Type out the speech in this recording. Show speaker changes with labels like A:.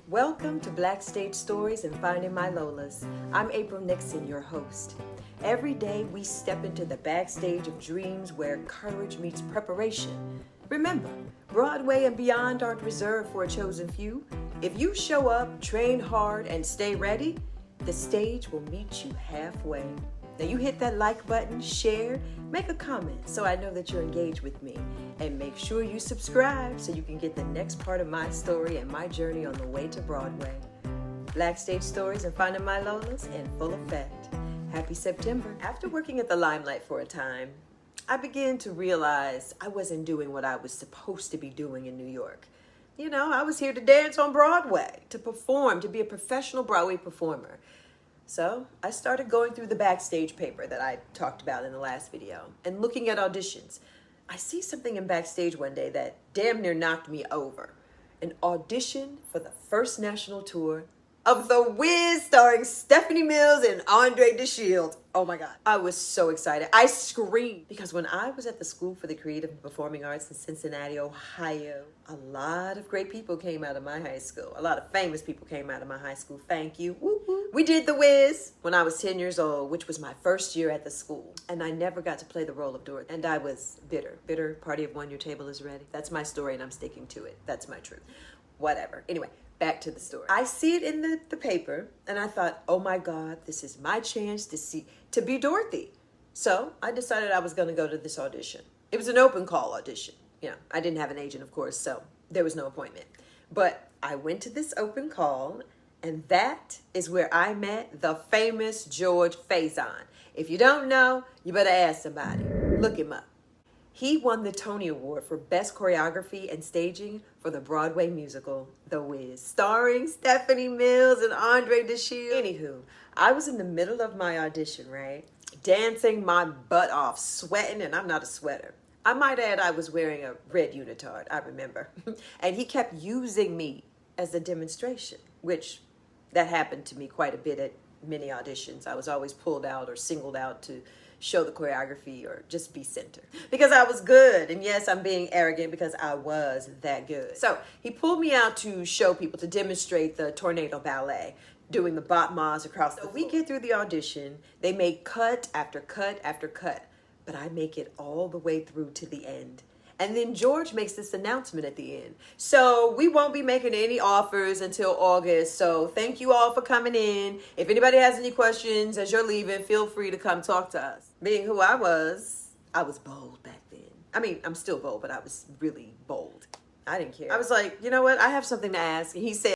A: Welcome to Black Stage Stories and Finding My Lolas. I'm April Nixon, your host. Every day we step into the backstage of dreams where courage meets preparation. Remember, Broadway and beyond aren't reserved for a chosen few. If you show up, train hard, and stay ready, the stage will meet you halfway. Now you hit that like button, share, make a comment so I know that you're engaged with me. And make sure you subscribe so you can get the next part of my story and my journey on the way to Broadway. Black Stage Stories and Finding My Lolas in full effect. Happy September. After working at the Limelight for a time, I began to realize I wasn't doing what I was supposed to be doing in New York. You know, I was here to dance on Broadway, to perform, to be a professional Broadway performer. So I started going through the Backstage paper that I talked about in the last video and looking at auditions. I see something in Backstage one day that damn near knocked me over. An audition for the first national tour of The Wiz starring Stephanie Mills and Andre DeShield. Oh my God. I was so excited. I screamed because when I was at the School for the Creative and Performing Arts in Cincinnati, Ohio, a lot of great people came out of my high school. A lot of famous people came out of my high school. Thank you. Woo woo. We did The Wiz when I was 10 years old, which was my first year at the school. And I never got to play the role of Dorothy. And I was bitter. Bitter, party of one, your table is ready. That's my story and I'm sticking to it. That's my truth. Whatever. Anyway. Back to the story. I see it in the paper and I thought, oh my God, this is my chance to be Dorothy. So I decided I was going to go to this audition. It was an open call audition. You know, I didn't have an agent, of course, so there was no appointment. But I went to this open call and that is where I met the famous George Faison. If you don't know, you better ask somebody. Look him up. He won the Tony Award for Best Choreography and Staging for the Broadway musical, The Wiz, starring Stephanie Mills and Andre DeShield. Anywho, I was in the middle of my audition, right? Dancing my butt off, sweating, and I'm not a sweater. I might add I was wearing a red unitard, I remember. And he kept using me as a demonstration, which that happened to me quite a bit at many auditions. I was always pulled out or singled out to show the choreography or just be center because I was good. And yes, I'm being arrogant because I was that good. So he pulled me out to show people, to demonstrate the tornado ballet, doing the bot mas across the floor. We get through the audition. They make cut after cut after cut, but I make it all the way through to the end. And then George makes this announcement at the end. So we won't be making any offers until August. So thank you all for coming in. If anybody has any questions as you're leaving, feel free to come talk to us. Being who I was bold back then. I mean, I'm still bold, but I was really bold. I didn't care. I was like, you know what? I have something to ask. And he said,